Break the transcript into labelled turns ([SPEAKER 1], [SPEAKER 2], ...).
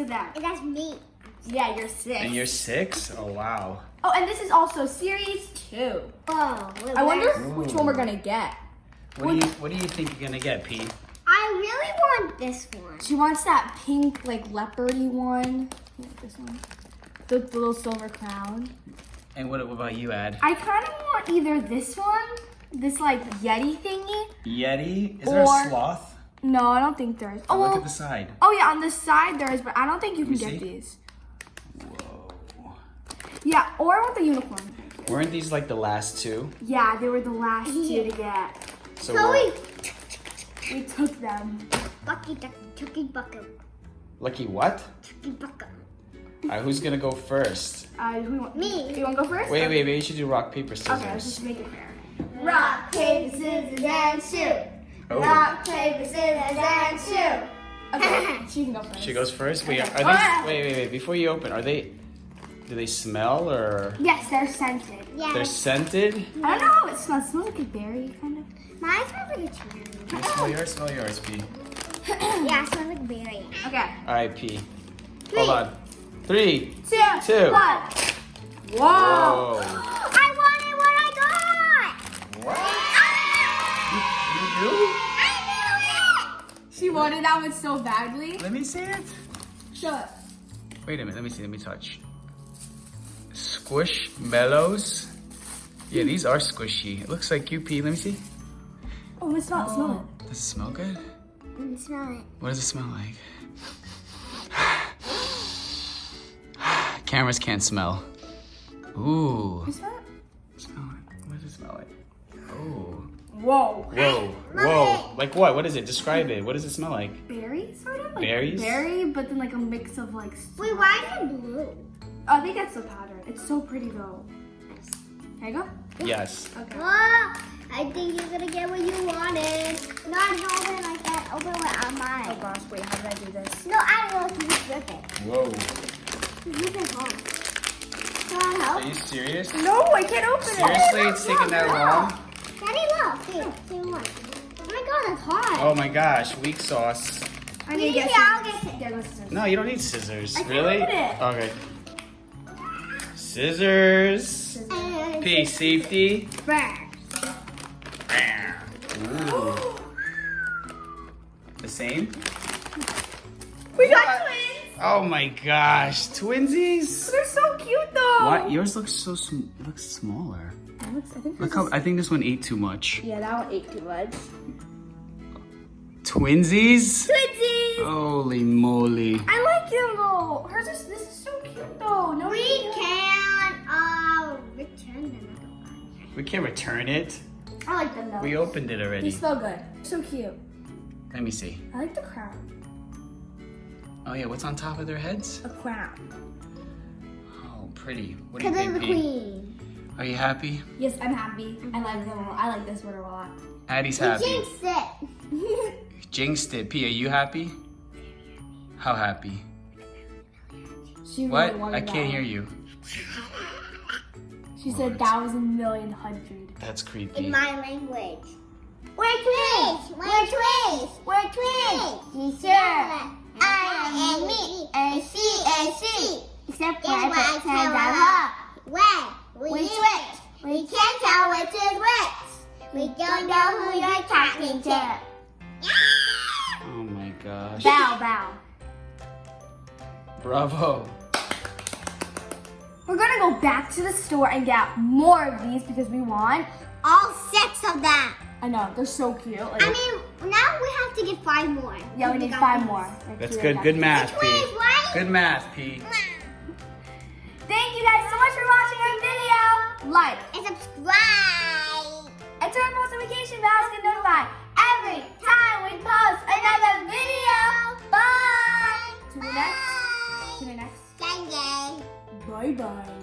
[SPEAKER 1] to them.
[SPEAKER 2] And that's me.
[SPEAKER 1] Yeah, you're 6.
[SPEAKER 3] And you're 6? Oh, wow.
[SPEAKER 1] Oh, and this is also series 2.
[SPEAKER 2] Oh,
[SPEAKER 1] I wonder which one we're gonna get.
[SPEAKER 3] What do you think you're gonna get, P?
[SPEAKER 2] I really want this one.
[SPEAKER 1] She wants that pink, like, leopardy one. Yeah, this one. The little silver crown.
[SPEAKER 3] And what about you, Ad?
[SPEAKER 1] I kind of want either this one, this, like, Yeti thingy.
[SPEAKER 3] Yeti? Is there a
[SPEAKER 1] Or-
[SPEAKER 3] sloth?
[SPEAKER 1] No, I don't think there is. Oh,
[SPEAKER 3] Look
[SPEAKER 1] well,
[SPEAKER 3] at the side.
[SPEAKER 1] oh, yeah, on the side there is, but I don't think you can
[SPEAKER 3] Let me
[SPEAKER 1] get
[SPEAKER 3] see.
[SPEAKER 1] these.
[SPEAKER 3] Whoa.
[SPEAKER 1] Yeah, or I want the unicorn.
[SPEAKER 3] Weren't these like the last 2?
[SPEAKER 1] Yeah, they were the last 2 to get.
[SPEAKER 3] So
[SPEAKER 2] Chloe.
[SPEAKER 1] We took them.
[SPEAKER 2] Bucky, ducky, tucky, bucko.
[SPEAKER 3] Lucky what?
[SPEAKER 2] Tucky, bucko.
[SPEAKER 3] All right, who's gonna go first?
[SPEAKER 1] Who you want?
[SPEAKER 2] Me.
[SPEAKER 1] Do you want to go first?
[SPEAKER 3] Wait, maybe you should do rock, paper, scissors.
[SPEAKER 1] Okay, let's just make it fair. Rock, paper, scissors, and shoot.
[SPEAKER 3] Oh.
[SPEAKER 1] Rock, paper, scissors, and shoot. Okay, she can go first.
[SPEAKER 3] She goes first? Wait,
[SPEAKER 1] Okay.
[SPEAKER 3] are they, wait, before you open, do they smell or?
[SPEAKER 1] Yes, they're scented.
[SPEAKER 2] Yeah.
[SPEAKER 3] They're scented?
[SPEAKER 1] I don't know how it smells. It smells like a berry, kind of.
[SPEAKER 2] Mine smells like a cherry.
[SPEAKER 3] Can I smell yours, P.
[SPEAKER 2] Yeah, it smells like berry.
[SPEAKER 1] Okay.
[SPEAKER 3] All right, P. Hold on. 3,
[SPEAKER 1] 2,
[SPEAKER 3] 2.
[SPEAKER 1] 1. Whoa!
[SPEAKER 3] Whoa.
[SPEAKER 2] I wanted what I got.
[SPEAKER 3] What? You
[SPEAKER 2] I knew it.
[SPEAKER 1] She wanted that one so badly.
[SPEAKER 3] do? Let me see it.
[SPEAKER 1] Show it.
[SPEAKER 3] Wait a minute, let me see, let me touch. Squishmallows. Yeah, these are squishy. It looks like you, P. Let me see.
[SPEAKER 1] Oh, let's smell it. Smell it.
[SPEAKER 3] Does it smell good?
[SPEAKER 2] Smell it.
[SPEAKER 3] What does it smell like? Cameras can't smell. Ooh.
[SPEAKER 1] You smell it?
[SPEAKER 3] Smell it. What does it smell like? Oh.
[SPEAKER 1] Whoa.
[SPEAKER 3] Whoa. Whoa. Like what? What is it? Describe it. What does it smell like?
[SPEAKER 1] Berry, sort of? Like
[SPEAKER 3] Berries?
[SPEAKER 1] Berry, but then like a mix of like...
[SPEAKER 2] Wait, why is it blue?
[SPEAKER 1] Oh, I think that's the powder. It's so pretty though. There you go.
[SPEAKER 3] Yes.
[SPEAKER 1] Okay.
[SPEAKER 2] Oh, I think you're gonna get what you wanted. Not open it like that. Open it on
[SPEAKER 1] Oh
[SPEAKER 2] mine.
[SPEAKER 1] gosh, wait, how did I do this?
[SPEAKER 2] No, I don't know if you rip it.
[SPEAKER 3] Whoa.
[SPEAKER 2] You can hold. Can I
[SPEAKER 3] Are
[SPEAKER 2] help?
[SPEAKER 3] you serious?
[SPEAKER 1] No, I can't open it.
[SPEAKER 3] Seriously? It's taking that long?
[SPEAKER 2] Daddy, look. See what? Oh my god, it's hot.
[SPEAKER 3] Oh my gosh. Weak sauce.
[SPEAKER 1] I need to get
[SPEAKER 2] I'll
[SPEAKER 1] scissors.
[SPEAKER 2] get it.
[SPEAKER 1] Yeah, go scissors.
[SPEAKER 3] No, you don't need scissors.
[SPEAKER 1] I can't
[SPEAKER 3] Really?
[SPEAKER 1] open it.
[SPEAKER 3] Okay. Scissors. P, safety. Ooh. The same?
[SPEAKER 1] We got twins.
[SPEAKER 3] Oh my gosh. Twinsies?
[SPEAKER 1] They're so cute though.
[SPEAKER 3] What? Yours looks so it looks smaller.
[SPEAKER 1] That looks, I think
[SPEAKER 3] Look how I think this one ate too much.
[SPEAKER 1] yeah, that one ate too much.
[SPEAKER 3] Twinsies?
[SPEAKER 1] Twinsies.
[SPEAKER 3] Holy moly.
[SPEAKER 1] I like them though. Hers is, this is so cute though. No,
[SPEAKER 2] We can return them.
[SPEAKER 3] We can't return it.
[SPEAKER 1] I like them though.
[SPEAKER 3] We opened it
[SPEAKER 1] They
[SPEAKER 3] already.
[SPEAKER 1] smell good. So cute.
[SPEAKER 3] Let me see.
[SPEAKER 1] I like the crown.
[SPEAKER 3] Oh yeah, what's on top of their heads?
[SPEAKER 1] A crown.
[SPEAKER 3] Oh, pretty. What do you
[SPEAKER 2] Because
[SPEAKER 3] think,
[SPEAKER 2] of the
[SPEAKER 3] P?
[SPEAKER 2] queen.
[SPEAKER 3] Are you happy?
[SPEAKER 1] Yes, I'm happy. I like them. I like this one a lot.
[SPEAKER 3] Addie's
[SPEAKER 2] We
[SPEAKER 3] happy.
[SPEAKER 2] jinxed it.
[SPEAKER 3] Jinxed it. P, are you happy? How happy?
[SPEAKER 1] She really
[SPEAKER 3] What?
[SPEAKER 1] wanted
[SPEAKER 3] I can't
[SPEAKER 1] that.
[SPEAKER 3] hear you.
[SPEAKER 1] She said 1,000,000,000,100.
[SPEAKER 3] That's creepy.
[SPEAKER 2] In my language. We're twins. We're twins. We're twins. Yes, sir. I and me and she. Except when I pretend I'm her. When we switch, we can't tell which is which. We don't know who you're talking to.
[SPEAKER 3] Oh my gosh.
[SPEAKER 1] Bow, bow.
[SPEAKER 3] Bravo.
[SPEAKER 1] We're gonna go back to the store and get more of these because we want.
[SPEAKER 2] All 6 of them.
[SPEAKER 1] I know, they're so cute. Like,
[SPEAKER 2] I mean, now we have to get 5 more.
[SPEAKER 1] yeah, we need 5 more.
[SPEAKER 3] That's good. Good math, P.
[SPEAKER 2] Twins, right?
[SPEAKER 3] Good math, P.
[SPEAKER 1] Thank you guys so much for watching our video. Like
[SPEAKER 2] And subscribe.
[SPEAKER 1] and turn on post notification bell to get notified every time we post another video. Bye. To the next. To the next.
[SPEAKER 2] Bye.
[SPEAKER 1] Bye bye.